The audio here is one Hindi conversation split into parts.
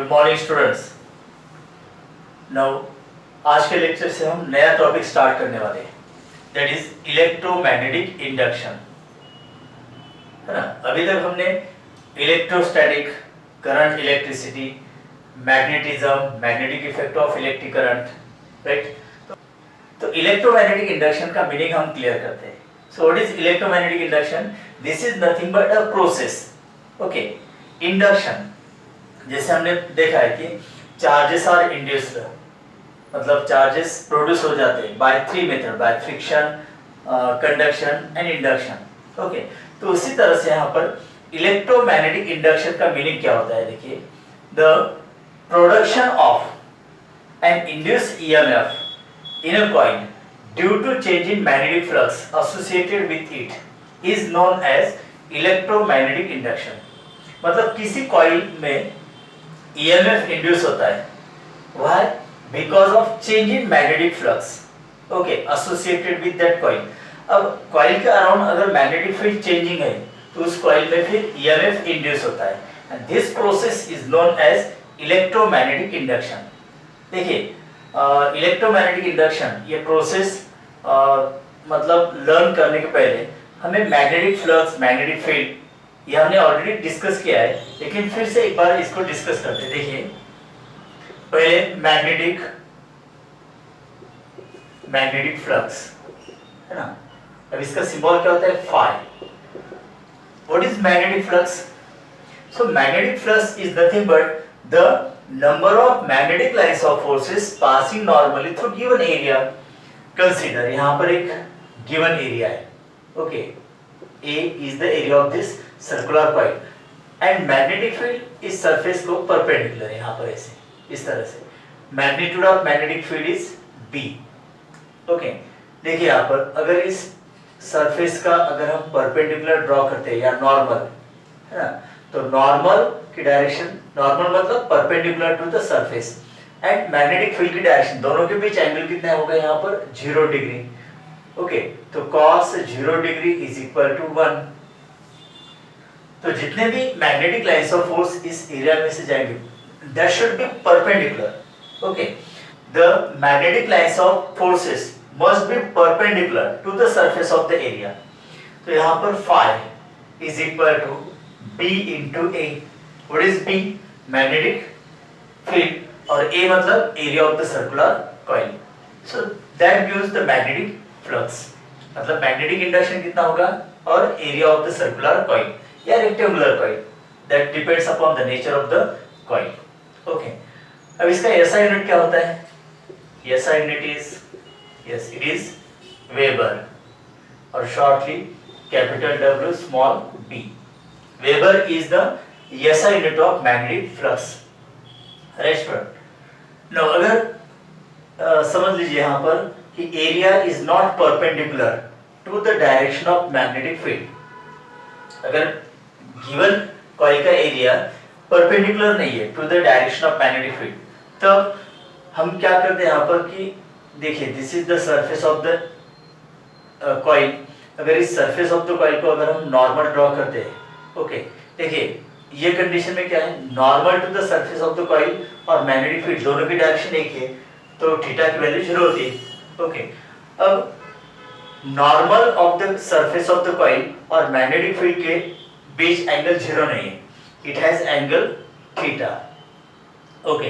Good morning students. नाउ आज के लेक्चर से हम नया टॉपिक स्टार्ट करने वाले हैं, दैट इज इलेक्ट्रोमैग्नेटिक इंडक्शन, है ना। अभी तक हमने electrostatic, current, electricity, magnetism, magnetic effect of electric current, right. तो इलेक्ट्रोमैग्नेटिक इंडक्शन का मीनिंग हम क्लियर करते हैं। सो what is electromagnetic induction? This is nothing but a process, okay. Induction जैसे हमने देखा है कि चार्जेस आर इंड्यूस्ड, मतलब चार्जेस प्रोड्यूस हो जाते हैं by three method, by friction, conduction and induction, okay. तो उसी तरह से यहाँ पर इलेक्ट्रोमैग्नेटिक इंडक्शन का मीनिंग क्या होता है? देखिए, the production of an induced EMF in a coil due to change in magnetic flux associated with it is known as electromagnetic induction. मतलब किसी कॉइल में EMF इंड्यूस होता है, why? Because of change in magnetic flux, okay, associated with that coil. अब कॉइल के अराउंड अगर मैग्नेटिक फील्ड चेंजिंग है तो उस कॉइल में फिर EMF इंड्यूस होता है, and this process is known as electromagnetic induction. देखिए, इलेक्ट्रोमैग्नेटिक इंडक्शन ये प्रोसेस मतलब लर्न करने के पहले हमें मैग्नेटिक फ्लक्स, मैग्नेटिक फील्ड ये हमने ऑलरेडी डिस्कस किया है, लेकिन फिर से एक बार इसको डिस्कस करते हैं। देखिए, पहले मैग्नेटिक फ्लक्स, है ना। अब इसका सिंबल क्या होता है? Phi. What is magnetic flux? So magnetic flux is nothing but the number of magnetic lines of forces passing normally through given area. Considered यहाँ पर एक गिवन एरिया है, okay. A is the area of this circular coil and magnetic field इस surface को perpendicular है यहाँ पर ऐसे, इस तरह से। Magnitude of magnetic field is B, okay. देखिए यहाँ पर अगर इस surface का अगर हम perpendicular draw करते हैं या normal, है ना, तो normal की डायरेक्शन, normal मतलब perpendicular to the surface and magnetic field की डायरेक्शन, दोनों के बीच एंगल कितना होगा यहाँ पर? 0 डिग्री, ओके। तो cos 0 degree is equal to 1। तो जितने भी मैग्नेटिक लाइंस ऑफ फोर्स इस एरिया में से जाएंगे that should be perpendicular, okay. The magnetic lines of forces must be perpendicular to the surface of the area. तो यहाँ पर phi is equal to B into A. What is B? Magnetic field, और ए मतलब area of the circular coil. So that gives the magnetic flux, मतलब मैग्नेटिक इंडक्शन कितना होगा, और area of the circular coil या rectangular coil, that depends upon the nature of the coil, okay. अब इसका SI यूनिट क्या होता है? SI unit is, yes, it is weber, और shortly capital W small b। Weber is the SI unit of magnetic flux, right. No अगर समझ लीजिए यहाँ पर कि area is not perpendicular to the direction of magnetic field. अगर गिवन कॉइल का एरिया परपेंडिकुलर नहीं है to the direction of magnetic field, तब हम क्या करते हैं यहाँ पर कि देखिए, this is the surface of the coil. अगर इस सरफेस ऑफ द कॉइल को अगर हम नॉर्मल ड्रॉ करते हैं, ओके, देखिए ये कंडीशन में क्या है? Normal to the surface of the coil और मैग्नेटिक फील्ड दोनों की डायरेक्शन एक है, तो थीटा की वैल्यू 0 होती है, ओके। अब normal of the surface of the coil और मैग्नेटिक फील्ड के बीच एंगल 0 नहीं है, it has angle theta, okay.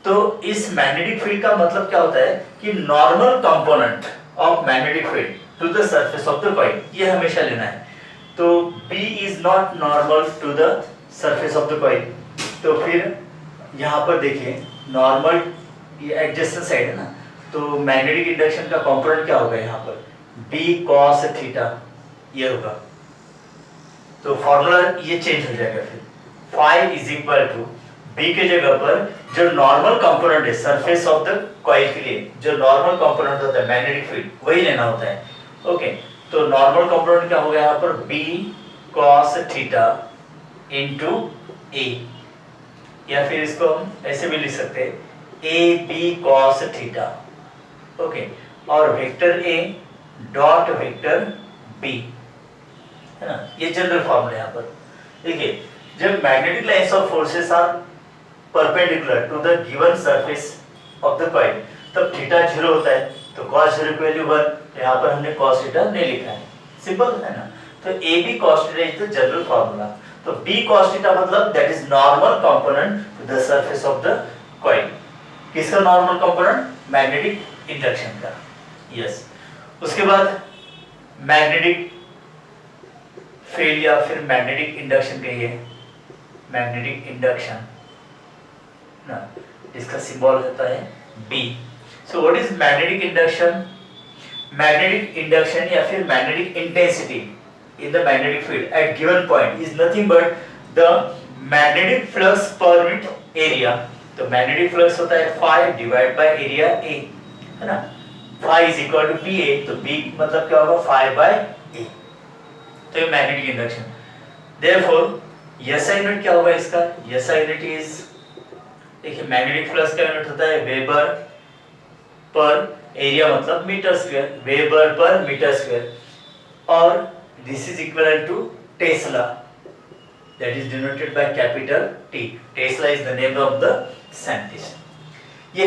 तो इस मैग्नेटिक फील्ड का मतलब क्या होता है कि normal component of magnetic field to the surface of the coil, ये हमेशा लेना है। तो B is not normal to the surface of the coil, तो फिर यहाँ पर देखिए नॉर्मल, ये एडजेसेंट साइड है ना, तो मैग्नेटिक इंडक्शन का कंपोनेंट क्या होगा यहाँ पर? B cos थीटा, ये होगा। तो फॉर्मूला ये चेंज हो जाएगा, फिर phi is equal to B के जगह पर जो नॉर्मल कंपोनेंट है सरफेस ऑफ द कॉइल के लिए, जो नॉर्मल कंपोनेंट होता है मैग्नेटिक फील्ड, वही लेना होता है, ओके। तो नॉर्मल कंपोनेंट क्या होगा यहाँ पर? B cos theta into A, या फिर इसको हम ऐसे भी लिख सकते हैं AB cos थीटा, ओके, और vector A dot vector B, है ना। ये जनरल फॉर्मूला यहाँ पर। देखिए, जब magnetic lines of forces are perpendicular to the given surface of the coil, तब थीटा 0 होता है, तो cos 0 की वैल्यू 1, तो यहाँ पर हमने cos थीटा नहीं लिखा है, सिंपल है ना। तो A B cos theta is the general formula, तो b cos थीटा मतलब that is normal component to the surface of the coil. किसका नॉर्मल कंपोनेंट? मैग्नेटिक इंडक्शन का, यस। उसके बाद मैग्नेटिक फील्ड या फिर मैग्नेटिक इंडक्शन कहिए, मैग्नेटिक इंडक्शन ना, इसका सिंबल होता है B। So what is magnetic induction? Magnetic induction या फिर magnetic intensity in the magnetic field at given point is nothing but the magnetic flux per unit area. तो मैग्नेटिक फ्लक्स होता है phi divide by area A, है ना। phi is equal to BA, तो B मतलब क्या होगा? phi बाय A। तो ये magnetic induction. Therefore SI unit क्या होगा इसका? SI यूनिट इज, देखिए मैग्नेटिक फ्लक्स का यूनिट होता है वेबर पर एरिया मतलब metre square, weber per metre square, और this is equivalent to tesla, that is denoted by capital T। Tesla is the name of the scientist. ये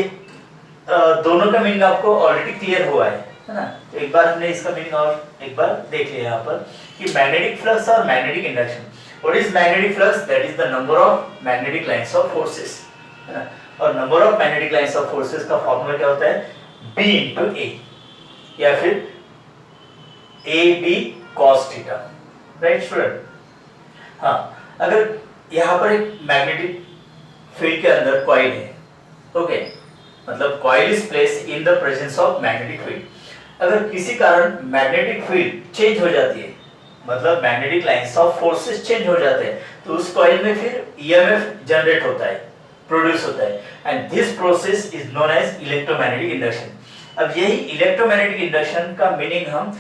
दोनों का मीनिंग आपको ऑलरेडी क्लियर हुआ है ना। तो एक बार हमने इसका मीनिंग और एक बार देख लिया यहाँ पर कि मैग्नेटिक फ्लक्स और magnetic induction. What is magnetic flux? That is the number of magnetic lines of forces, है ना। और number of magnetic lines of forces का फॉर्मूला क्या होता है? B into A, या फिर AB cos theta, right student? हाँ, अगर यहाँ पर एक मैग्नेटिक फील्ड के अंदर कॉइल है, ओके, मतलब coil is placed in the presence of magnetic field. अगर किसी कारण मैग्नेटिक फील्ड चेंज हो जाती है, मतलब magnetic lines of forces change हो जाते हैं, तो उस कॉइल में फिर EMF जनरेट होता है, प्रोड्यूस होता है, and this process is known as electromagnetic induction. अब यही इलेक्ट्रोमैग्नेटिक इंडक्शन का मीनिंग हम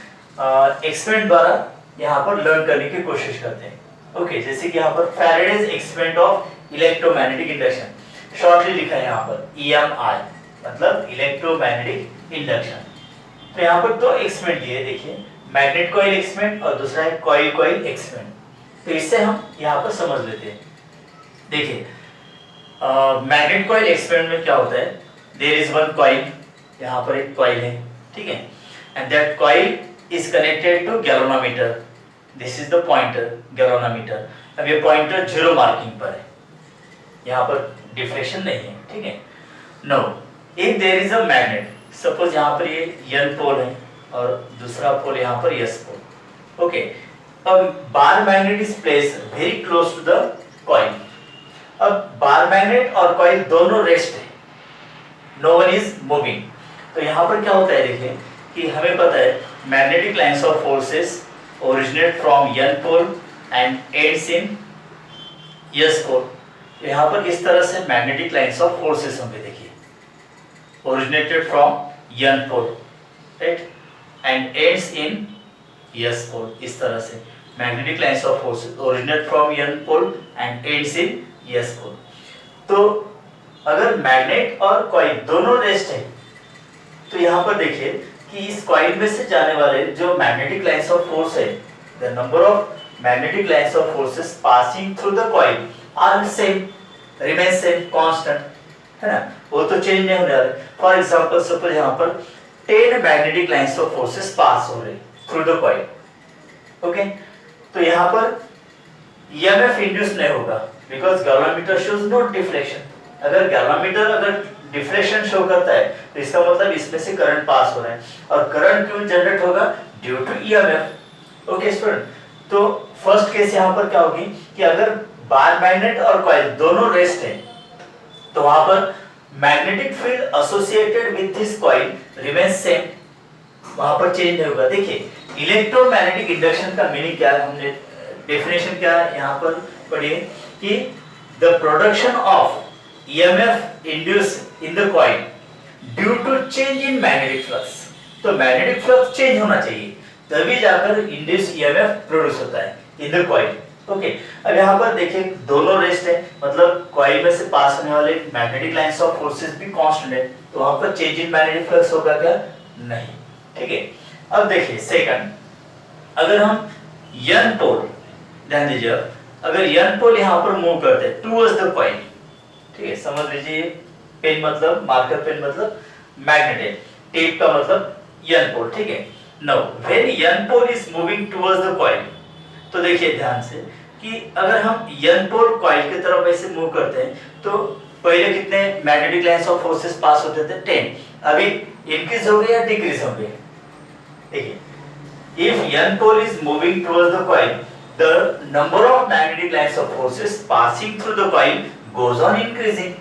एक्सपेरिमेंट द्वारा यहाँ पर लर्न करने की कोशिश करते हैं, ओके। जैसे कि यहाँ पर Faraday's experiment of electromagnetic induction, shortly लिखा है यहाँ पर EMI, मतलब इलेक्ट्रोमैग्नेटिक इंडक्शन। तो यहाँ पर दो एक्सपेरिमेंट दिए, देखिए, मैग्नेट कॉइल एक्सपेरिमेंट और दूसरा है कॉइल कॉइल एक्सपेरिमेंट। तो इससे हम यहाँ पर समझ लेते हैं। देखिए मैग्नेट कॉइल एक्सपेरिमेंट में क्या होता है? देयर इज वन कॉइल, यहाँ पर एक कॉइल है, ठीक है, and that coil is connected to galvanometer, this is the pointer galvanometer. अब ये पॉइंटर 0 मार्किंग पर है, यहाँ पर डिफ्लेक्शन नहीं है, ठीक है। No, if there is a magnet, suppose यहाँ पर ये N पोल है और दूसरा पोल यहाँ पर S पोल, ओके। अब bar magnet is placed very close to the coil. अब बार मैग्नेट और कॉइल दोनों रेस्ट है, नो वन इज मूविंग। तो यहाँ पर क्या होता है, देखिए कि हमें पता है magnetic lines of forces originate from N pole and ends in S pole. तो यहाँ पर इस तरह से मैग्नेटिक लाइंस ऑफ फोर्सेस होंगे, देखिए, originated from N pole, right, and ends in S pole. इस तरह से magnetic lines of forces originate from N pole and ends in S pole. तो अगर मैग्नेट और कॉइल दोनों रेस्ट है, तो यहाँ पर देखिए कि इस कॉइल में से जाने वाले जो मैग्नेटिक लाइंस ऑफ फोर्स है, the number of magnetic lines of forces passing through the coil are same, remain same, constant, है ना, वो तो चेंज नहीं होने वाले। फॉर एग्जांपल सपोज यहाँ पर 10 मैग्नेटिक लाइंस ऑफ फोर्सेस पास हो रहे थ्रू द कॉइल, ओके। तो यहाँ पर EMF इंड्यूस नहीं होगा because galvanometer shows no deflection. अगर गैल्वेनोमीटर अगर डिफ्लेक्शन शो करता है तो इसका मतलब इसमें से करंट पास हो रहा है, और करंट क्यों जनरेट होगा? Due to EMF, okay student. तो फर्स्ट केस यहाँ पर क्या होगी कि अगर बार मैग्नेट और कॉइल दोनों रेस्ट है, तो वहां पर magnetic field associated with this coil remain same, वहां पर चेंज नहीं होगा। देखिए इलेक्ट्रोमैग्नेटिक इंडक्शन का मीनिंग क्या है, हमने डेफिनेशन क्या है यहाँ पर पढ़िए कि the production of EMF induced in the coil due to change in magnetic flux। तो मैग्नेटिक फ्लक्स चेंज होना चाहिए तभी जाकर इंड्यूस EMF प्रोड्यूस होता है इन द कॉइल, ओके। अब यहाँ पर देखिए दोनों रेस्ट है, मतलब कॉइल में से पास होने वाले मैग्नेटिक लाइंस ऑफ फोर्सेस भी कांस्टेंट है, तो वहां पर चेंज इन मैग्नेटिक फ्लक्स होगा क्या? नहीं, ठीक है। अब देखिए सेकंड, अगर हम N पोल, ध्यान दीजिए, अगर N पोल यहाँ पर मूव करते हैं टुवर्ड्स द कॉइल, ठीक है, समझ लीजिए पेन मतलब मार्कर पेन मतलब मैग्नेट है, टेप का मतलब n पोल, ठीक है। Now when n pole is moving towards the coil, तो देखिए ध्यान से कि अगर हम n पोल कॉइल की तरफ ऐसे मूव करते हैं तो पहले कितने मैग्नेटिक लाइंस ऑफ फोर्सेस पास होते थे 10, अभी इंक्रीज हो गए या डिक्रीज हो गए। देखिए if n pole is moving towards the coil, the number of magnetic lines of forces passing through the coil goes on increasing।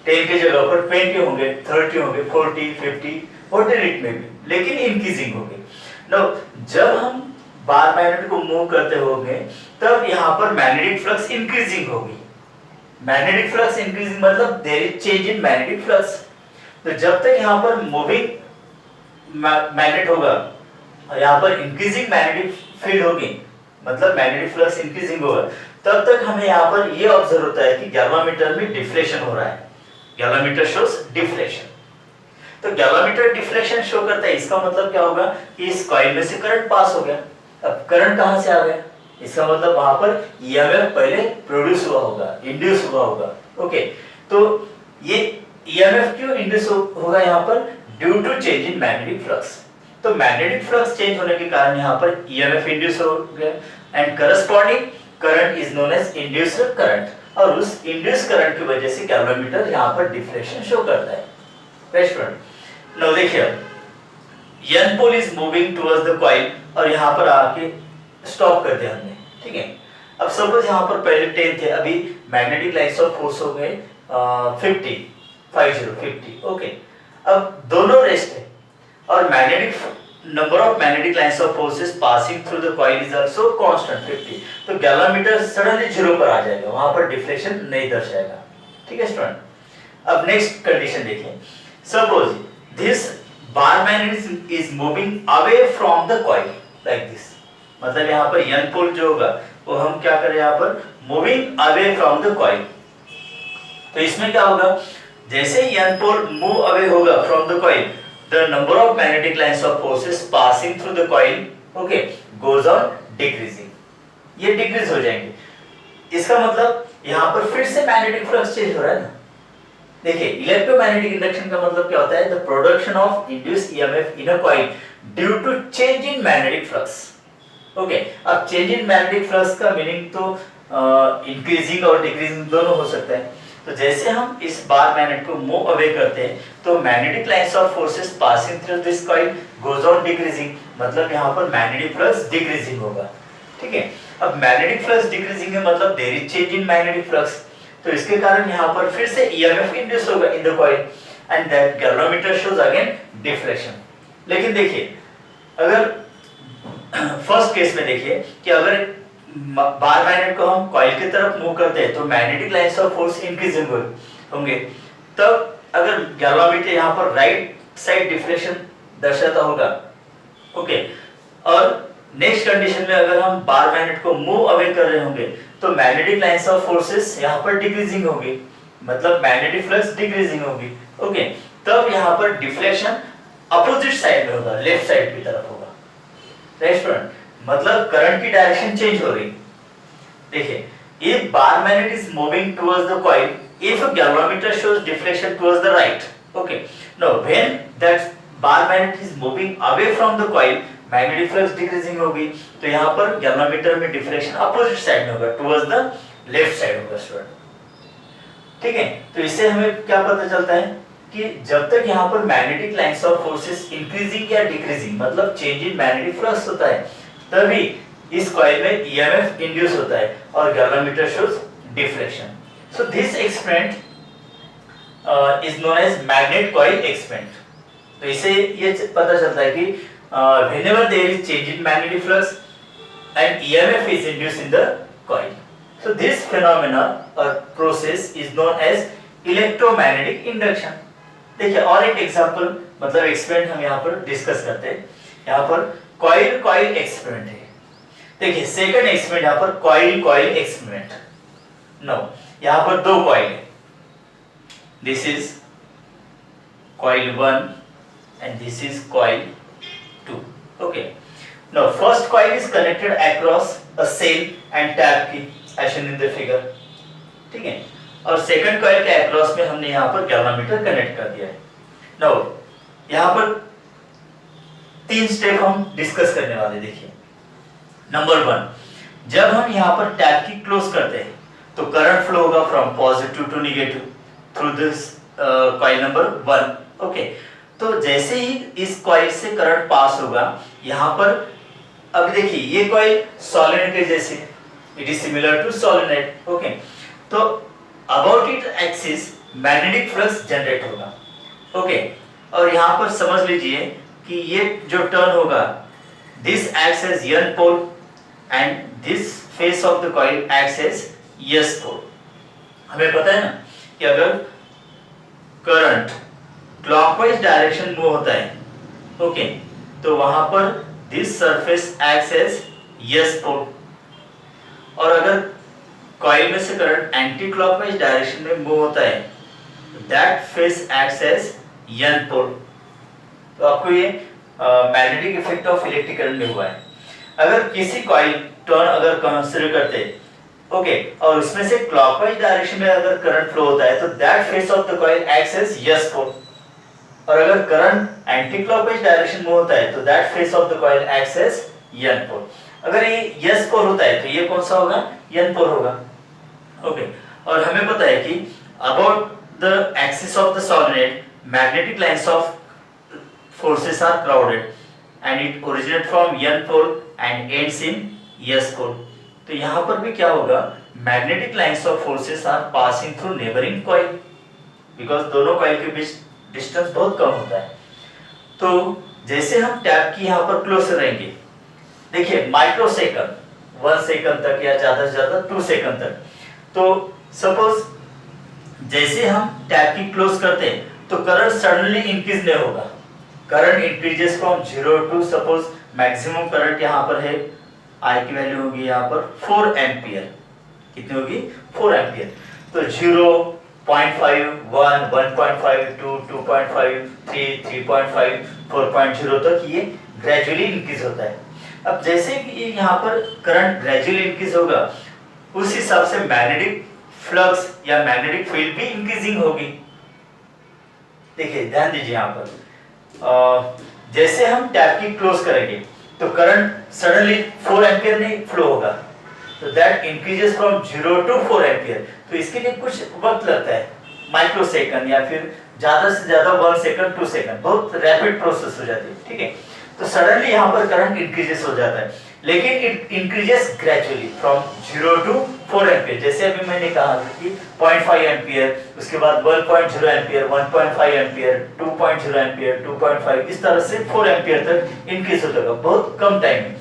10 की जगह पर 20 होंगे, 30 होंगे, 40, 50 व्हाटएवर इट में भी, लेकिन इंक्रीजिंग होंगे। नाउ जब हम बार मैग्नेट को मूव करते होंगे तब यहाँ पर मैग्नेटिक फ्लक्स इंक्रीजिंग होगी। मैग्नेटिक फ्लक्स इंक्रीजिंग मतलब there is change in magnetic flux. तो जब तक यहाँ पर मूविंग मैग्नेट होगा और यहाँ पर इंक्रीजिंग मैग्नेटिक फील्ड होगी, मतलब मैग्नेटिक फ्लक्स इंक्रीजिंग होगा, तब तक हमें यहाँ पर ये ऑब्जर्व होता है कि गैल्वामीटर में डिफ्लेक्शन हो रहा है। गैल्वामीटर शोस डिफ्लेक्शन। तो गैल्वामीटर डिफ्लेक्शन शो करता है, इसका मतलब क्या होगा कि इस कॉइल में से करंट पास हो गया। अब करंट कहां से आ गया, इसका मतलब वहां पर ईएमएफ पहले प्रोड्यूस हुआ होगा, इंड्यूस हुआ होगा। ओके, तो ये ईएमएफ क्यों इंड्यूस होगा यहाँ पर, due to change in magnetic flux. तो मैग्नेटिक फ्लक्स चेंज होने के कारण यहाँ पर ईएमएफ इंड्यूस हो गया and corresponding current is known as induced current, और उस इंड्यूस करंट की वजह से गैल्वामीटर यहाँ पर डिफ्लेक्शन शो करता है। स्टूडेंट नाउ देखिए n pole is moving towards the coil और यहाँ पर आके स्टॉप कर दिया हमने, ठीक है। अब सपोज यहाँ पर पहले 10 थे, अभी मैग्नेटिक लाइंस ऑफ फोर्स हो गए 50, ओके। अब दोनों रेस्ट है और magnetic number of magnetic lines of forces passing through the coil is also constant 50। तो गैल्वामीटर सडनली 0 पर आ जाएगा, वहां पर डिफ्लेक्शन नहीं दर्शाएगा, ठीक है स्टूडेंट। अब नेक्स्ट कंडीशन देखिए, suppose this bar magnet is moving away from the coil like this, मतलब यहाँ पर n पोल जो होगा वो हम क्या करें यहाँ पर moving away from the coil. तो इसमें क्या होगा, जैसे ही n पोल मूव अवे होगा from the coil, the number of magnetic lines of forces passing through the coil, okay, goes on decreasing। ये डिक्रीज हो जाएंगे। इसका मतलब यहाँ पर फिर से मैग्नेटिक फ्लक्स चेंज हो रहा है ना। देखिए इलेक्ट्रोमैग्नेटिक इंडक्शन का मतलब क्या होता है, the production of induced EMF in a coil due to change in magnetic flux. Okay, अब चेंज इन मैग्नेटिक फ्लक्स का मीनिंग तो इंक्रीजिंग और डिक्रीजिंग दोनों हो सकता है। तो जैसे हम इस बार मैग्नेट को मूव अवे करते हैं तो magnetic lines of forces passing through this coil goes on decreasing, मतलब यहाँ पर मैग्नेटिक फ्लक्स डिक्रीजिंग होगा, ठीक है। अब मैग्नेटिक फ्लक्स डिक्रीजिंग है मतलब there is change in magnetic flux, तो इसके कारण यहाँ पर फिर से ईएमएफ इंड्यूस होगा in the coil and that galvanometer shows again deflection. लेकिन देखिए अगर फर्स्ट केस में देखिए कि अगर बार मैग्नेट को हम कॉइल की तरफ मूव करते हैं तो magnetic lines of force increasing होंगे, तब अगर गैल्वामीटर यहाँ पर राइट साइड डिफ्लेक्शन दर्शाता होगा, ओके। और नेक्स्ट कंडीशन में अगर हम बार मैग्नेट को मूव अवे कर रहे होंगे तो मैग्नेटिक लाइंस ऑफ फोर्सेस यहाँ पर डिक्रीजिंग होगी, मतलब मैग्नेटिक फ्लक्स डिक्रीजिंग होगी, ओके। तब यहाँ पर डिफ्लेक्शन अपोजिट साइड में होगा, लेफ्ट साइड की तरफ होगा, राइट स्टूडेंट, मतलब करंट की डायरेक्शन चेंज हो रही। देखिए if bar magnet is moving towards the coil, if a galvanometer shows deflection towards the right, okay, now when that bar magnet is moving away from the coil, magnetic flux decreasing होगी, तो यहाँ पर galvanometer में deflection opposite side में होगा, towards the left side होगा स्टूडेंट, ठीक है। तो इससे हमें क्या पता चलता है कि जब तक यहाँ पर magnetic lines of forces increasing या डिक्रीजिंग मतलब चेंज इन मैग्नेटिक फ्लक्स होता है, तभी इस कॉइल में ईएमएफ इंड्यूस होता है और galvanometer shows deflection. So this experiment is known as magnet coil experiment। तो इसे ये पता चलता है कि whenever there is change in magnetic flux and EMF is induced in the coil, so this phenomena or process is known as electromagnetic induction। देखिए और एक एग्जांपल मतलब एक्सपेरिमेंट हम यहाँ पर डिस्कस करते हैं। यहाँ पर कॉइल एक्सपेरिमेंट है। देखिए सेकंड एक्सपेरिमेंट यहाँ पर कॉइल एक्सपेरिमेंट। नो यहाँ पर दो कॉइल है, this is coil 1 and this is coil 2, okay. Now first coil is connected across a cell and tap key as shown in the figure, ठीक है। और सेकंड कॉइल के अक्रॉस में हमने यहाँ पर गैल्वेनोमीटर कनेक्ट कर दिया है। नाउ यहाँ पर 3 स्टेप हम डिस्कस करने वाले। देखिए, नंबर 1, जब हम यहाँ पर टैप की क्लोज करते हैं तो करंट फ्लो होगा from positive to negative through this coil number 1। Okay, तो जैसे ही इस कॉइल से करंट पास होगा यहाँ पर, अब देखिए ये कॉइल सोलेनोइड के जैसे, it is similar to solenoid. Okay, तो about it axis magnetic flux generate होगा। ओके, और यहाँ पर समझ लीजिए कि ये जो टर्न होगा, this acts as n pole and this face of the coil acts as s pole. हमें पता है ना कि अगर करंट क्लॉकवाइज डायरेक्शन मूव होता है, ओके, तो वहां पर this surface acts as s pole, और अगर कॉइल में से करंट एंटी क्लॉकवाइज डायरेक्शन में मूव होता है, that face acts as n pole. तो आपको ये magnetic effect of electric current में हुआ है। अगर किसी कॉइल टर्न अगर कंसीडर करते हैं, ओके, और उसमें से क्लॉकवाइज डायरेक्शन में अगर करंट फ्लो होता है तो that face of the coil acts as s pole, और अगर करंट एंटी क्लॉकवाइज डायरेक्शन में होता है तो that face of the coil acts as n pole. अगर ये s पोल होता है तो ये कौन सा होगा? n पोल होगा। ओके, और हमें पता है कि about the axis of the solenoid magnetic lines of forces are crowded and it originates from n pole and ends in s pole। तो यहाँ पर भी क्या होगा? magnetic lines of forces are passing through neighboring coil, because दोनों कॉइल के बीच डिस्टेंस बहुत कम होता है। तो जैसे हम टैप की यहाँ पर क्लोज रहेंगे, देखिए माइक्रो सेकंड, 1 सेकंड तक या ज्यादा से ज्यादा 2 सेकंड तक, तो सपोज जैसे हम टैप की क्लोज करते हैं तो करंट सडनली इंक्रीज नहीं होगा। Current increases from 0 to, suppose maximum current यहाँ पर है, आई की वैल्यू होगी यहाँ पर 4 एम्पियर। कितनी होगी? 4 एम्पियर। तो 0, 0.5, 1, 1.5, 2, 2.5, 3, 3.5, 4.0 तक ये ग्रेजुअली इंक्रीज होता है। अब जैसे कि यहाँ पर करंट ग्रेजुअली इंक्रीज होगा, उस हिसाब से मैग्नेटिक फ्लक्स या मैग्नेटिक फील्ड भी इंक्रीजिंग होगी। देखिए, ध्यान दीजिए यहाँ पर, जैसे हम टैप की क्लोज करेंगे तो करंट सडनली 4 एम्पियर नहीं फ्लो होगा, तो that increases from 0 to 4 ampere. तो इसके लिए कुछ वक्त लगता है, माइक्रो सेकंड या फिर ज्यादा से ज्यादा 1 सेकंड 2 सेकंड, बहुत रैपिड प्रोसेस हो जाती है। ठीक है, तो सडनली यहाँ पर करंट इंक्रीजेस हो जाता है, लेकिन it increases gradually from 0 to 4 ampere. जैसे अभी मैंने कहा कि 0.5 एम्पियर, उसके बाद 1.0 एम्पियर, 1.5 एम्पियर, 2.0 एम्पियर, 2.5, इस तरह से 4 एम्पियर तक इंक्रीज हो जाएगा बहुत कम टाइम में।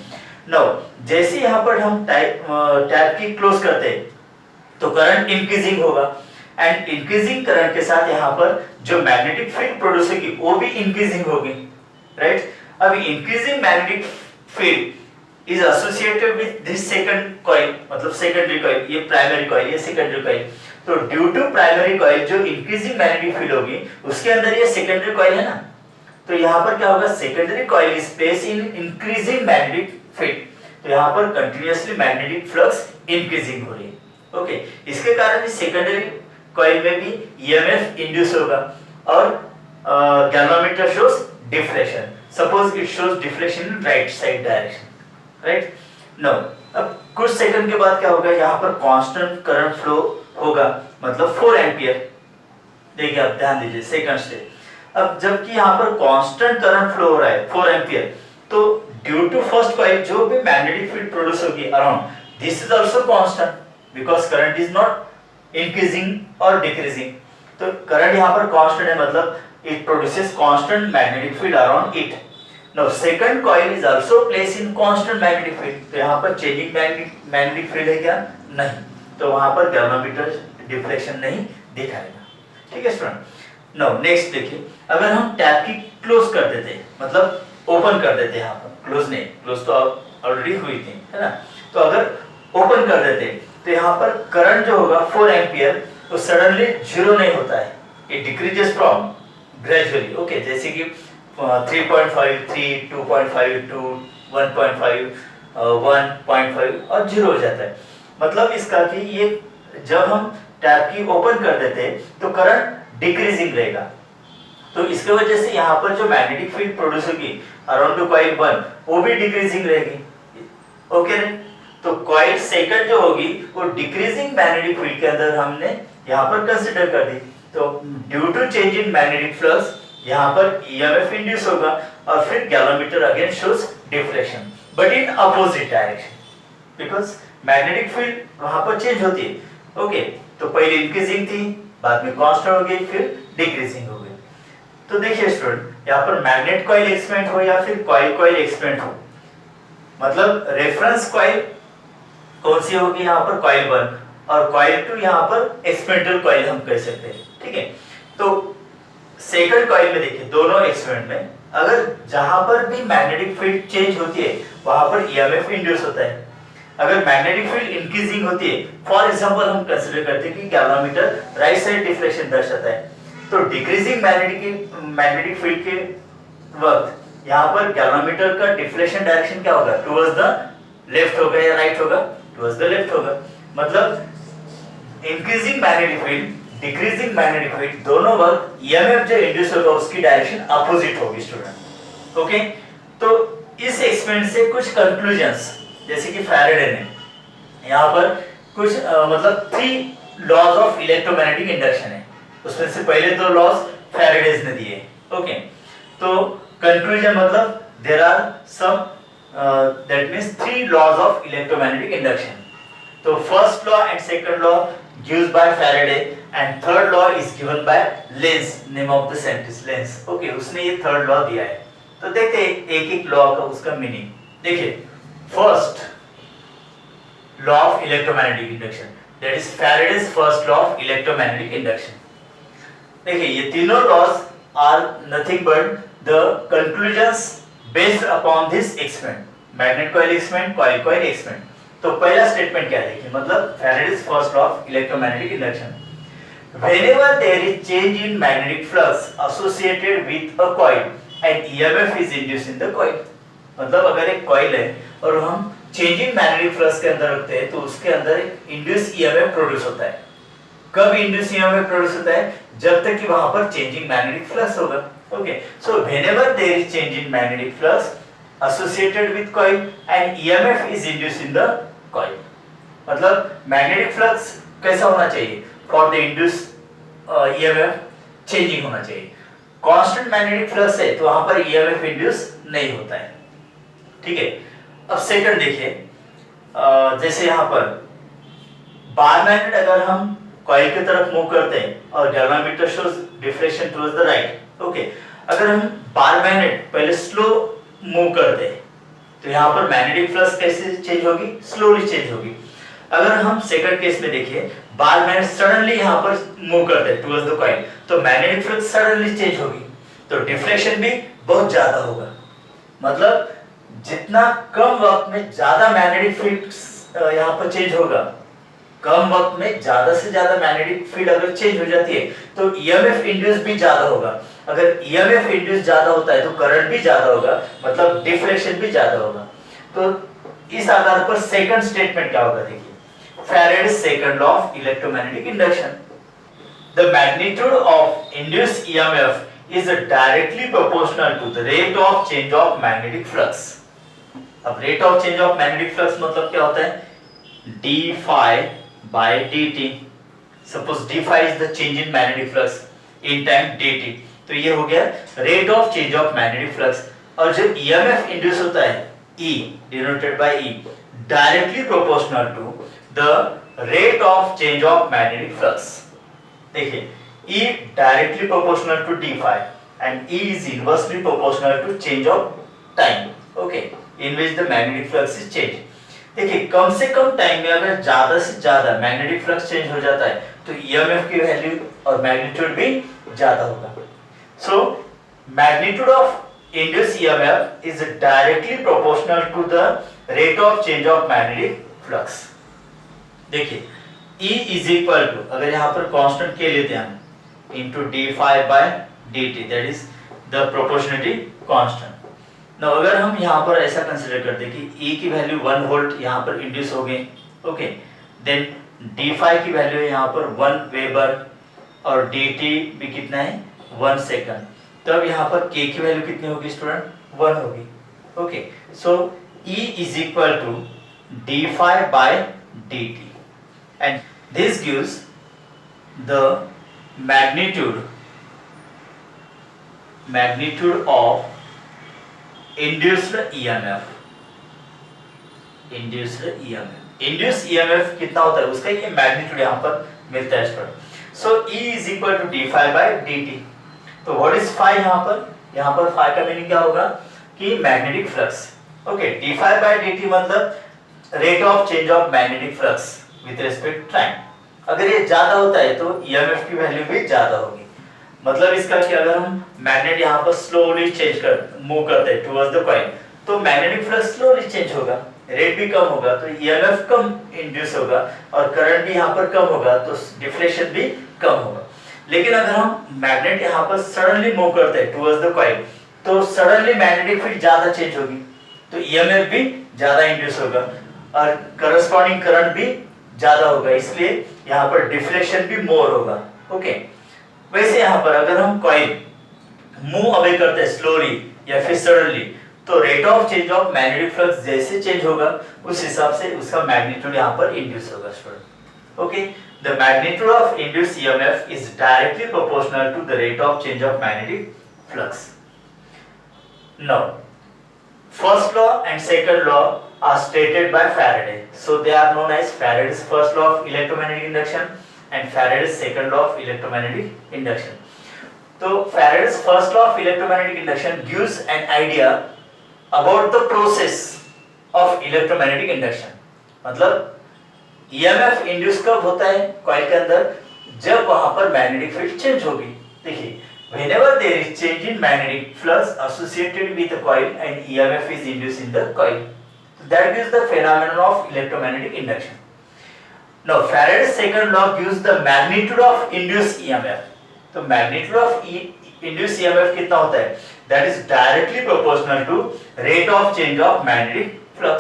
नाउ जैसे यहाँ पर हम टैप की क्लोज करते हैं तो करंट इंक्रीजिंग होगा, एंड इंक्रीजिंग करंट के साथ यहाँ पर जो मैग्नेटिक फील्ड प्रोड्यूस होगी वो भी इंक्रीजिंग होगी, राइट। अब increasing magnetic field is associated with this second coil, मतलब secondary coil, ये primary coil, ये secondary coil। तो due to primary coil जो increasing magnetic field होगी, उसके अंदर ये secondary coil है ना, तो यहाँ पर क्या होगा? secondary coil is placed in increasing magnetic field, तो यहाँ पर continuously magnetic flux increasing हो रही है। ओके, इसके कारण इस secondary coil में भी EMF induce होगा, और galvanometer shows deflection, suppose it shows deflection in right side direction, right. No, अब कुछ सेकंड के बाद क्या होगा? यहाँ पर कांस्टेंट करंट फ्लो होगा, मतलब 4 एम्पियर। देखिए, आप ध्यान दीजिए सेकंड स्टेप। अब जबकि यहाँ पर कांस्टेंट करंट फ्लो हो रहा है 4 एम्पियर, तो ड्यू टू फर्स्ट कॉइल जो भी मैग्नेटिक फील्ड प्रोड्यूस होगी around, this is also constant, because current is not increasing और डिक्रीजिंग। तो करंट यहाँ पर कांस्टेंट है, मतलब it produces constant magnetic field around it. Now second coil is also placed in constant magnetic field, तो यहाँ पर changing magnetic field है क्या? नहीं, तो वहाँ पर गैल्वेनोमीटर डिफ्लेक्शन नहीं दिखाएगा। ठीक है स्टूडेंट। नाउ नेक्स्ट देखिए, अगर हम टैप की क्लोज कर देते, मतलब ओपन कर देते, यहाँ पर क्लोज नहीं, क्लोज तो ऑलरेडी हुई थी, है ना, तो अगर ओपन कर देते तो यहाँ पर करंट जो होगा 4 एम्पियर, तो सडनली 0 नहीं होता है, it decreases from gradually. Okay, जैसे कि 3.5, 3, 2.5, 2, 1.5, 1.5 और 0 हो जाता है। मतलब इसका कि ये जब हम टैप की ओपन कर देते तो करंट डिक्रीजिंग रहेगा। तो इसके वजह से यहाँ पर जो मैग्नेटिक फील्ड प्रोड्यूस होगी अराउंड द कॉइल 1 वो भी डिक्रीजिंग रहेगी। ओके रे? तो कॉइल सेकंड जो होगी वो डिक्रीजिंग मैग्नेटिक फील्ड के अंदर हमने यहाँ पर कंसीडर कर दी। तो due to change in magnetic flux यहाँ पर ईएमएफ इंड्यूस होगा और फिर galvanometer again shows deflection but in opposite direction because magnetic field वहां पर चेंज होती है। ओके, तो पहले इंक्रीजिंग थी, बाद में कांस्टेंट हो गई, फिर डिक्रीजिंग हो गई। तो देखिए स्टूडेंट, यहाँ पर मैग्नेट कॉइल एक्सपेंड हो या फिर कॉइल एक्सपेंड हो, मतलब रेफरेंस कॉइल कौन सी होगी यहाँ पर कॉइल 1 और कॉइल 2 यहाँ पर एक्सपेंडल कॉइल हम कह सकते हैं। ठीक है, तो सेकंड कॉइल में देखिए दोनों एक्सपेंड में अगर जहां पर भी मैग्नेटिक फील्ड चेंज होती है वहां पर ईएमएफ इंड्यूस होता है। अगर मैग्नेटिक फील्ड इंक्रीजिंग होती है, फॉर एग्जांपल हम कंसीडर करते हैं कि गैलोमीटर राइट साइड डिफ्लेक्शन दर्शाता है, तो डिक्रीजिंग मैग्नेटिक फील्ड के वक्त यहाँ पर गैलोमीटर का डिफ्लेक्शन डायरेक्शन क्या होगा, टुवर्ड्स द लेफ्ट होगा या राइट होगा, टुवर्ड्स द लेफ्ट होगा। मतलब increasing magnetic field decreasing magnetic field दोनों वक्त ईएमएफ जो इंड्यूस होगा उसकी डायरेक्शन अपोजिट होगी स्टूडेंट। ओके, तो इस एक्सपेरिमेंट से कुछ कंक्लूजन्स, जैसे कि फैराडे ने यहाँ पर कुछ मतलब 3 लॉज ऑफ इलेक्ट्रोमैग्नेटिक इंडक्शन है, उसमें से पहले 2 लॉज फैराडेज ने दिए। ओके, तो कंक्लूजन मतलब there are some that means 3 laws of electromagnetic induction. तो first law and second law given by Faraday and third law is given by Lenz, name of the scientist Lenz। Okay, उसने ये थर्ड लॉ दिया है। तो देखते हैं एक लॉ का उसका मीनिंग। देखिए, first law of electromagnetic induction, that is Faraday's first law of electromagnetic induction. देखिए, ये तीनों laws are nothing but the conclusions based upon this experiment, magnet coil experiment, coil experiment. तो पहला स्टेटमेंट क्या देखिए, मतलब Faraday's first law of electromagnetic induction, whenever there is change in magnetic flux associated with a coil and EMF is induced in the coil। मतलब अगर एक कॉइल है और हम चेंज इन मैग्नेटिक फ्लक्स के अंदर रखते हैं तो उसके अंदर एक इंड्यूस ईएमएफ प्रोड्यूस होता है। कब इंड्यूस ईएमएफ प्रोड्यूस होता है, जब तक कि वहां पर चेंजिंग मैग्नेटिक फ्लक्स होगा। Okay, so whenever there is change in magnetic flux associated with coil and EMF is induced in the coil, मतलब मैग्नेटिक फ्लक्स कैसा होना चाहिए, for the induce EMF changing होना चाहिए। कांस्टेंट मैग्नेटिक फ्लक्स है तो वहां पर ईएमएफ इंड्यूस नहीं होता है। ठीक है, अब सेकंड देखिए, जैसे यहाँ पर बार मैग्नेट अगर हम कॉइल की तरफ मूव करते हैं और galvanometer shows deflection towards the right. Okay, अगर हम बार मैग्नेट पहले स्लो मूव करते हैं तो यहाँ पर मैग्नेटिक फ्लक्स कैसे चेंज होगी, स्लोली चेंज होगी। अगर हम सेकंड केस में देखिए, बार मैग्नेट सडनली यहाँ पर मूव करते हैं टुवर्ड्स द कॉइल, तो मैग्नेटिक फ्लक्स सडनली चेंज होगी, तो डिफ्लेक्शन भी बहुत ज्यादा होगा। मतलब जितना कम वक्त में ज्यादा मैग्नेटिक फील्ड यहाँ पर चेंज होगा, कम वक्त में ज्यादा से ज्यादा मैग्नेटिक फील्ड अगर चेंज हो जाती है तो ईएमएफ इंड्यूस भी ज्यादा होगा। अगर ईएमएफ इंड्यूस ज्यादा होता है तो करंट भी ज्यादा होगा, मतलब डिफ्लेक्शन भी ज्यादा होगा। तो इस आधार पर सेकंड स्टेटमेंट क्या होगा, देखिए, Faraday's second law of electromagnetic induction, the magnitude of induced EMF is directly proportional to the rate of change of magnetic flux। अब rate of change of magnetic flux मतलब क्या होता है, d phi by dt। Suppose d phi is the change in magnetic flux in time dt, तो ये हो गया rate of change of magnetic flux। और जब EMF इंड्यूस होता है, E denoted by E, directly proportional to the rate of change of magnetic flux। देखिए, E directly proportional to d phi and E is inversely proportional to change of time, okay, in which the magnetic flux is changed। देखिए, कम से कम टाइम में अगर ज्यादा से ज्यादा मैग्नेटिक फ्लक्स चेंज हो जाता है तो ईएमएफ की वैल्यू और मैग्नीट्यूड भी ज्यादा होगा। So magnitude of induced EMF is directly proportional to the rate of change of magnetic flux. देखिए, E इज इक्वल टू, अगर यहाँ पर कांस्टेंट के लेते हैं हम, into d phi by dt, that is the proportionality constant. Now अगर हम यहाँ पर ऐसा कंसीडर करते हैं कि E की वैल्यू 1 वोल्ट यहाँ पर इंड्यूस हो गई, ओके, देन डी फाई की वैल्यू है यहाँ पर 1 वेबर और डी टी भी कितना है 1 सेकंड। तो अब यहाँ पर के की वैल्यू कितनी होगी स्टूडेंट 1 होगी। Okay, so E is equal to d phi by dt and this gives the magnitude of induced EMF। induced EMF कितना होता है उसका ये मैग्नीट्यूड यहाँ पर मिलता है student. So E is equal to d phi by dt। तो व्हाट इज phi यहाँ पर phi का मीनिंग क्या होगा कि magnetic flux. Okay, d phi by dt मतलब rate of change of magnetic flux with respect time. अगर ये ज्यादा होता है तो EMF की वैल्यू भी ज्यादा होगी। मतलब इसका कि अगर हम मैग्नेट यहाँ पर स्लोली मूव करते हैं टुवर्ड्स द कॉइल तो मैग्नेटिक फ्लक्स स्लोली चेंज होगा, रेट भी कम होगा तो EMF कम इंड्यूस होगा और करंट भी यहाँ पर कम होगा तो डिफ्लेक्शन भी कम होगा। लेकिन अगर हम मैग्नेट यहाँ पर सडनली मूव करते हैं टुवर्ड्स द कॉइल तो सडनली मैग्नेटिक फील्ड ज्यादा चेंज होगी तो EMF भी ज्यादा इंड्यूस होगा और करस्पॉन्डिंग करंट भी ज्यादा होगा, इसलिए यहाँ पर डिफ्लेक्शन भी मोर होगा। ओके, वैसे यहाँ पर अगर हम कॉइल मूव अवे करते हैं स्लोली या फिर सडनली तो rate of change of magnetic flux जैसे चेंज होगा उस हिसाब से उसका मैग्नीट्यूड यहाँ पर इंड्यूस होगा student. Okay, the magnitude of induced EMF is directly proportional to the rate of change of magnetic flux. Now first law and second law are stated by Faraday, so they are known as Faraday's first law of electromagnetic induction and Faraday's second law of electromagnetic induction. So Faraday's first law of electromagnetic induction gives an idea about the process of electromagnetic induction। मतलब EMF इंड्यूस कब होता है कॉइल के अंदर, जब वहां पर मैग्नेटिक फील्ड चेंज होगी। देखिए, whenever there is change in magnetic flux associated with the coil and EMF is induced in the coil, so that gives the phenomenon of electromagnetic induction। Now Faraday's second law gives the magnitude of induced EMF। तो magnitude of induced EMF कितना होता है, that is directly proportional to rate of change of magnetic flux।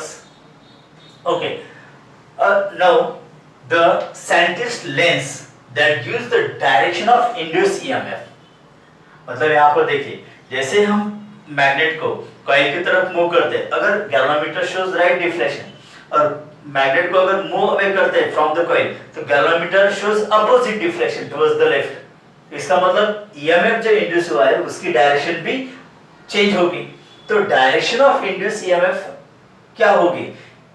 Okay, now the scientist lens that gives the direction of induced EMF। मतलब यहाँ पर देखिए, जैसे हम मैग्नेट को कॉइल की तरफ मूव करते हैं, अगर गैल्वेनोमीटर शोज राइट डिफ्लेक्शन और मैग्नेट को अगर मूव अवे करते हैं फ्रॉम द कॉइल तो galvanometer shows opposite deflection towards the left. इसका मतलब EMF जो इंड्यूस हुआ है उसकी डायरेक्शन भी चेंज होगी। तो डायरेक्शन ऑफ इंड्यूस EMF क्या होगी,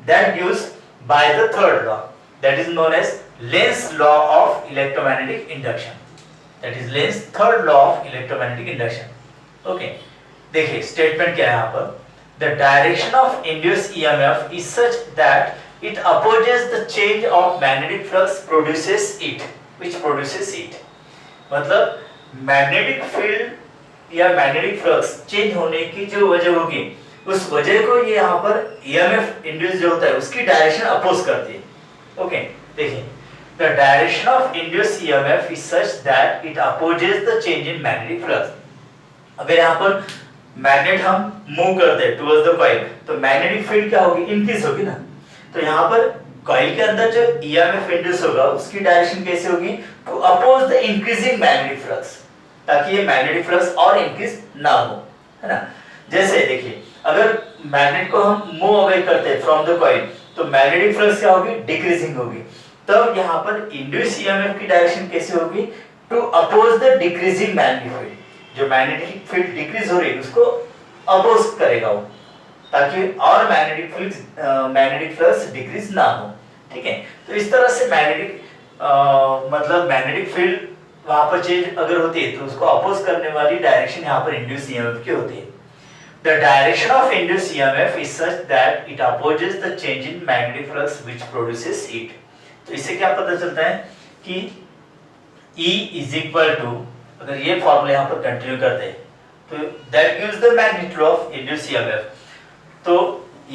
that gives by the third law, that is known as Lenz law of electromagnetic induction. That is Lenz's third law of electromagnetic induction। Okay, देखिए स्टेटमेंट क्या है यहाँ पर, the direction of induced EMF is such that it opposes the change of magnetic flux produces it, which produces it। मतलब मैग्नेटिक फील्ड या मैग्नेटिक फ्लक्स चेंज होने की जो वजह होगी उस वजह को ये यहाँ पर EMF इंड्यूस जो होता है उसकी डायरेक्शन अपोज करती है। ओके, देखिए the direction of induced EMF is such that it opposes the change in magnetic flux। अगर यहाँ पर मैग्नेट हम मूव करते हैं टुवर्ड्स द कॉइल तो मैग्नेटिक फील्ड क्या होगी, इंक्रीज होगी ना। तो यहाँ पर कॉइल के अंदर जो EMF इंड्यूस होगा उसकी डायरेक्शन कैसे होगी, to oppose the increasing magnetic flux, ताकि ये मैग्नेटिक फ्लक्स और इंक्रीज ना हो, है ना। जैसे देखिए, अगर मैग्नेट को हम मूव अवे करते हैं फ्रॉम द कॉइल तो मैग्नेटिक फ्लक्स क्या होगी, डिक्रीजिंग होगी। तब यहाँ पर इंड्यूस EMF की डायरेक्शन कैसे होगी, to oppose the decreasing magnetic field. जो मैग्नेटिक फील्ड डिक्रीज हो रही है उसको अपोज करेगा वो, ताकि और मैग्नेटिक फ्लक्स डिक्रीज ना हो। ठीक है, तो इस तरह से मतलब मैग्नेटिक फील्ड वहां पर चेंज अगर होती है तो उसको अपोज करने वाली डायरेक्शन यहाँ पर इंड्यूस EMF की होती है। The direction of induced EMF is such that it opposes the change in magnetic flux which produces it। तो इससे क्या पता चलता है कि E is equal to, अगर ये फॉर्मूला यहाँ पर कंटिन्यू करते हैं तो that gives the magnitude of induced EMF। तो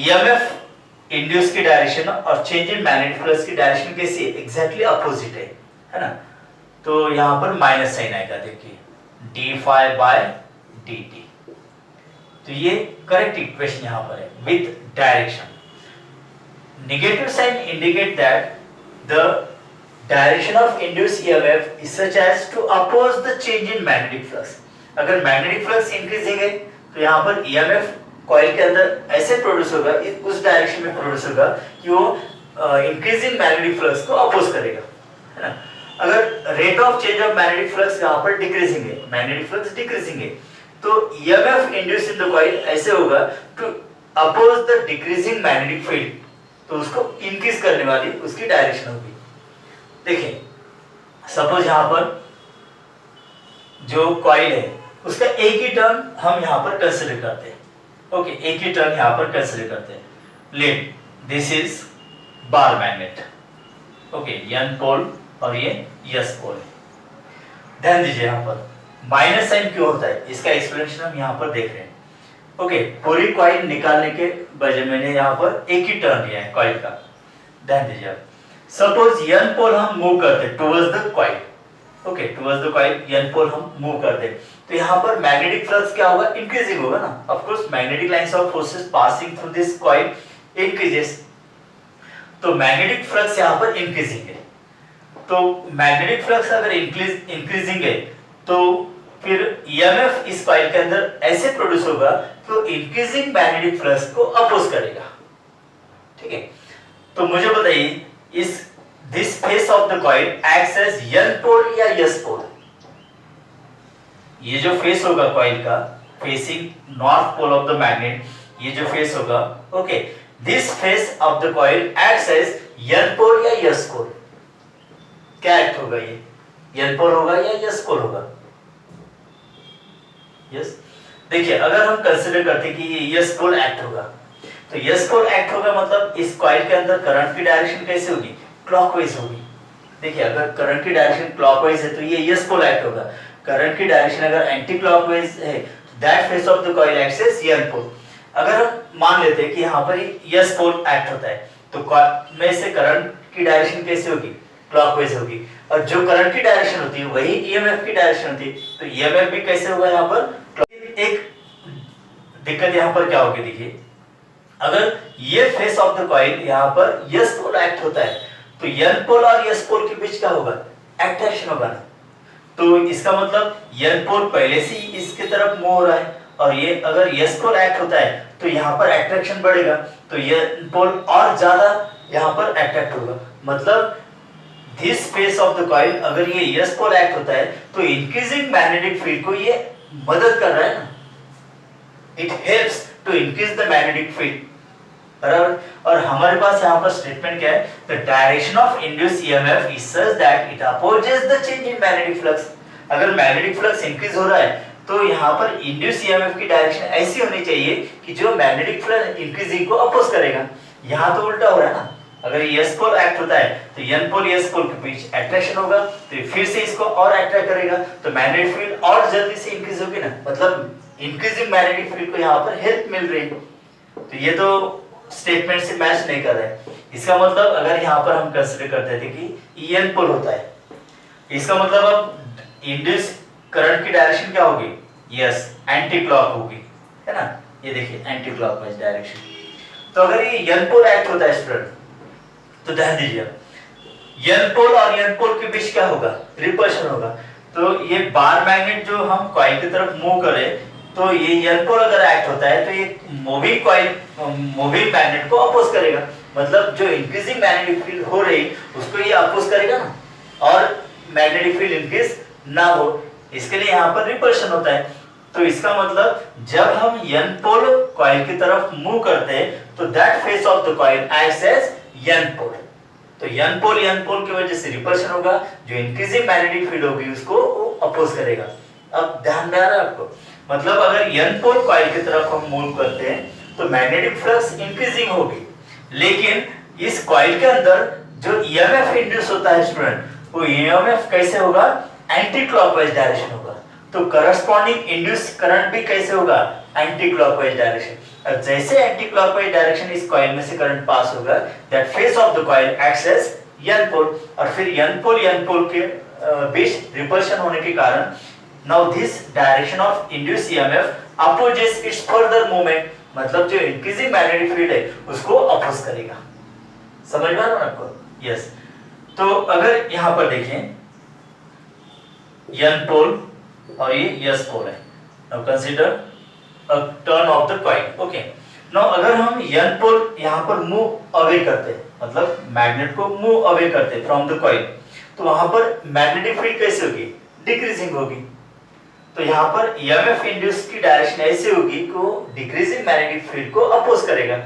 EMF इंड्यूस की डायरेक्शन और चेंज इन मैग्नेटिक फ्लक्स की डायरेक्शन कैसी है, एग्जैक्टली अपोजिट है ना। तो यहाँ पर माइनस साइन आएगा, देखिए d phi by dt। तो ये करेक्ट इक्वेशन यहाँ पर है with direction. Negative sign indicate that the direction of induced EMF is such as to oppose the change in magnetic flux. अगर मैग्नेटिक फ्लक्स इंक्रीजिंग है तो यहाँ पर ईएमएफ कॉइल के अंदर ऐसे प्रोड्यूस होगा, उस डायरेक्शन में प्रोड्यूस होगा कि वो इंक्रीजिंग मैग्नेटिक फ्लक्स को अपोज करेगा, है ना। अगर rate of change of magnetic flux यहाँ पर डिक्रीजिंग है, मैग्नेटिक फ्लक्स डिक्रीजिंग है, तो EMF induced in the coil ऐसे होगा to oppose the decreasing magnetic field, तो उसको इंक्रीज करने वाली उसकी डायरेक्शन होगी। देखिए सपोज यहाँ पर जो कॉइल है उसका एक ही टर्न हम यहाँ पर कंसीडर करते हैं, ओके, एक ही टर्न यहाँ पर कंसीडर करते हैं। Let this is bar magnet, okay, N pole और ये एस पोल है। ध्यान दीजिए यहाँ पर माइनस साइन क्यों होता है, इसका एक्सप्लेनेशन हम यहाँ पर देख रहे हैं। ओके, पूरी कॉइल निकालने के बजाय मैंने यहाँ पर एक ही टर्न लिया है कॉइल का। ध्यान दीजिए आप, सपोज एन पोल हम मूव करते towards the coil, okay, towards the coil N pole हम मूव करते, तो यहाँ पर मैग्नेटिक फ्लक्स क्या होगा, इंक्रीजिंग होगा ना। Of course magnetic lines of forces passing through this coil increases, तो मैग्नेटिक फ्लक्स यहाँ पर इंक्रीजिंग है। तो मैग्नेटिक फ्लक्स अगर इंक्रीजिंग है तो फिर ईएमएफ इस कॉइल के अंदर ऐसे प्रोड्यूस होगा तो इंक्रीजिंग मैग्नेटिक फ्लक्स को अपोज करेगा, ठीक है। तो मुझे बताइए इस this face of the coil acts as N pole या एस पोल। ये जो फेस होगा कॉइल का facing north pole of the magnet, ये जो फेस होगा, okay, this face of the coil acts as N pole या एस पोल। क्या एक्ट होगा, ये एन पोल होगा या एस पोल होगा? यस, देखिए अगर हम कंसीडर करते कि ये एस पोल एक्ट होगा, तो एस पोल एक्ट होगा मतलब इस कॉइल के अंदर करंट की डायरेक्शन कैसे होगी, क्लॉकवाइज होगी। देखिए अगर करंट की डायरेक्शन क्लॉकवाइज है तो ये एस पोल एक्ट होगा। करंट की डायरेक्शन अगर एंटी क्लॉकवाइज है that face of the coil acts as N pole. अगर हम मान लेते हैं कि यहाँ पर एस पोल एक्ट होता है तो में से करंट की डायरेक्शन कैसे होगी, क्लॉकवाइज होगी, और जो करंट की डायरेक्शन होती है वही ईएमएफ की डायरेक्शन होती है, तो ईएमएफ भी कैसे होगा यहाँ पर। एक दिक्कत यहाँ पर क्या होगी, देखिए अगर ये फेस ऑफ द कॉइल यहाँ पर एस पोल एक्ट होता है तो एन पोल और एस पोल के बीच क्या होगा, अट्रैक्शन होगा ना। तो इसका मतलब एन पोल पहले से ही इसके तरफ मूव हो रहा है, और ये अगर एस पोल एक्ट होता है तो यहाँ पर अट्रैक्शन बढ़ेगा, तो एन पोल और ज्यादा यहाँ पर अट्रैक्ट होगा। मतलब this face of the coil अगर ये एस पोल एक्ट होता है तो इंक्रीजिंग मैग्नेटिक फील्ड को ये मदद कर रहा है ना, it helps to increase the magnetic field, बराबर। और हमारे पास यहाँ पर स्टेटमेंट क्या है, the direction of induced EMF is such that it opposes the change in magnetic flux. अगर मैग्नेटिक फ्लक्स इंक्रीज हो रहा है तो यहाँ पर इंड्यूस्ड ईएमएफ की डायरेक्शन ऐसी होनी चाहिए कि जो मैग्नेटिक फ्लक्स इंक्रीजिंग को अपोज करेगा। यहाँ तो उल्टा हो रहा है ना, अगर एस पोल एक्ट होता है तो एन पोल एस पोल के बीच अट्रैक्शन होगा, तो फिर से इसको और अट्रैक्ट करेगा, तो मैग्नेटिक फील्ड और जल्दी से इंक्रीज होगी ना, मतलब इंक्रीजिंग मैग्नेटिक फील्ड को यहाँ पर हेल्प मिल रही है। तो ये तो स्टेटमेंट से मैच नहीं कर रहा है। इसका मतलब अगर यहाँ पर हम कंसीडर करते थे कि एन पोल होता है, इसका मतलब अब इंड्यूस करंट की डायरेक्शन क्या होगी, यस, एंटी क्लॉक होगी, है ना। ये देखिए एंटी क्लॉकवाइज डायरेक्शन। तो अगर ये एन पोल एक्ट होता है स्टूडेंट, तो ध्यान दीजिए एन पोल और एन पोल के बीच क्या होगा, रिपल्शन होगा। तो ये बार मैग्नेट जो हम कॉइल की तरफ मूव करें तो ये एन पोल अगर एक्ट होता है तो ये मूविंग कॉइल मूविंग मैग्नेट को अपोज करेगा, मतलब जो इंक्रीजिंग मैग्नेटिक फील्ड हो रही उसको ये अपोज करेगा ना, और मैग्नेटिक फील्ड इंक्रीज ना हो, इसके लिए यहाँ पर रिपल्शन होता है। तो इसका मतलब जब हम एन पोल कॉइल की तरफ मूव करते हैं तो that face of the coil acts as N pole, तो एन पोल की वजह से रिपल्शन होगा, जो इंक्रीजिंग मैग्नेटिक फील्ड होगी उसको अपोज करेगा। अब ध्यान में आ रहा है आपको, मतलब अगर एन पोल कॉइल की तरफ हम मूव करते हैं तो मैग्नेटिक फ्लक्स इंक्रीजिंग होगी, लेकिन इस कॉइल के अंदर जो ईएमएफ इंड्यूस होता है स्टूडेंट, वो ईएमएफ कैसे होगा, एंटी क्लॉकवाइज डायरेक्शन होगा। तो करस्पॉन्डिंग इंड्यूस करंट भी कैसे होगा, एंटी क्लॉकवाइज डायरेक्शन। और जैसे एंटी क्लॉकवाइज डायरेक्शन इस कॉइल में से करंट पास होगा, that face of the coil acts as N pole, और फिर एन पोल के बीच रिपल्शन होने के कारण now this direction of induced EMF opposes its further movement, मतलब जो इंक्रीजिंग मैग्नेटिक फील्ड है उसको अपोज करेगा। समझ में आ रहा है आपको? यस। तो अगर यहाँ पर देखें n पोल और ये s पोल है, now consider a turn off the coil. Okay, now अगर हम n पोल यहाँ पर मूव अवे करते, मतलब मैग्नेट को मूव अवे करते फ्रॉम द कॉइल, तो वहां पर मैग्नेटिक फील्ड कैसे होगी, डिक्रीजिंग होगी। तो यहाँ पर EMF इंड्यूस की डायरेक्शन ऐसे होगी कि वो डिक्रीजिंग मैग्नेटिक फील्ड को अपोज करेगा।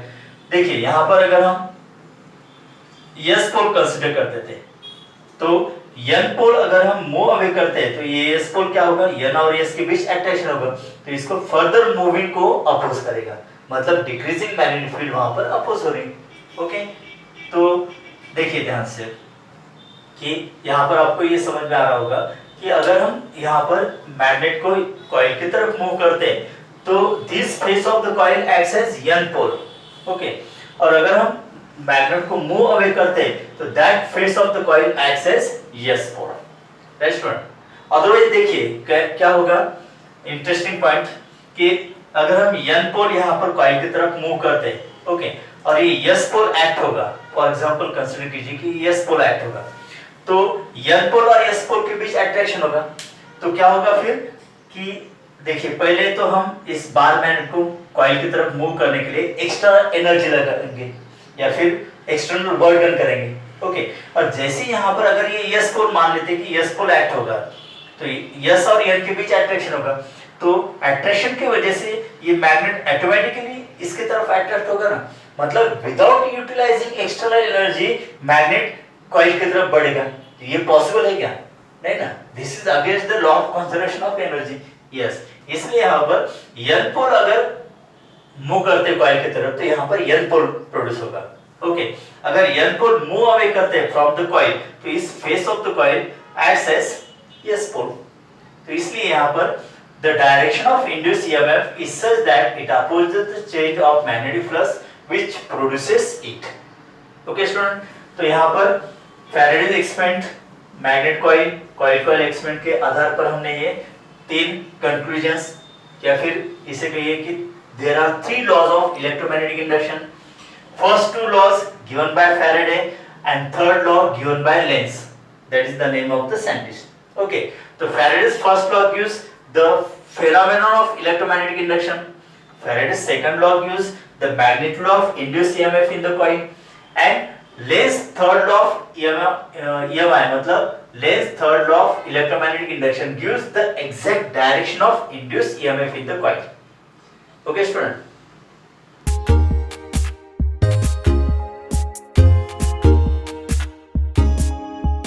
देखिए यहाँ पर अगर हम S पोल कंसीडर करते थे, तो N पोल अगर हम मूव अवे करते हैं तो ये S पोल क्या होगा, N और S के बीच अट्रैक्शन होगा, तो इसको फर्दर मूविंग को अपोज करेगा, मतलब डिक्रीजिंग मैग्नेटिक फील्ड वहां पर अपोज हो रही। ओके, तो देखिए ध्यान से कि यहाँ पर आपको ये समझ में आ रहा होगा कि अगर हम यहाँ पर मैग्नेट को कॉइल की तरफ मूव करते हैं तो this face of the coil acts as N pole. Okay, और अगर हम मैग्नेट को मूव अवे करते हैं तो that face of the coil acts as S pole. Right student, otherwise देखिए क्या होगा, इंटरेस्टिंग पॉइंट, कि अगर हम N पोल यहाँ पर कॉइल की तरफ मूव करते हैं, ओके, और ये S पोल एक्ट होगा, फॉर एग्जांपल कंसीडर कीजिए कि S पोल एक्ट होगा, तो N पोल और S पोल के बीच अट्रैक्शन होगा, तो क्या होगा फिर कि देखिए पहले तो हम इस बार मैग्नेट को कॉइल की तरफ मूव करने के लिए एक्स्ट्रा एनर्जी लगाएंगे या फिर एक्सटर्नल वर्क डन करेंगे। ओके, और जैसे यहाँ पर अगर ये S पोल मान लेते हैं कि S पोल एक्ट होगा, तो S और N के बीच अट्रैक्शन होगा, तो अट्रैक्शन की वजह से ये मैग्नेट ऑटोमेटिकली इसके तरफ अट्रैक्ट होगा ना, मतलब without utilising external energy magnet coil की तरफ बढ़ेगा। ये पॉसिबल है क्या, नहीं ना, this is against the law of conservation of energy. Yes, इसलिए यहाँ पर N पोल अगर मूव करते कॉइल की तरफ तो यहाँ पर N पोल प्रोड्यूस होगा। ओके, अगर N पोल मूव अवे करते फ्रॉम द कॉइल तो इस face of the coil acts as S pole. तो इसलिए यहाँ पर the direction of induced EMF is such that it opposes the change of magnetic flux which produces it. Okay student, तो यहाँ पर Faraday's experiment, magnet coil, coil experiment के आधार पर हमने ये तीन कंक्लूजन्स, या फिर इसे कहिए कि there are three laws of electromagnetic induction. First two laws given by Faraday and third law given by Lenz. That is the name of the scientist. Okay, so Faraday's first law gives the phenomenon of electromagnetic induction. Faraday's second law gives the magnitude of induced EMF in the coil, and Lenz's third law of EMI, मतलब Lenz's third law of electromagnetic induction gives the exact direction of induced EMF in the coil. Okay, student.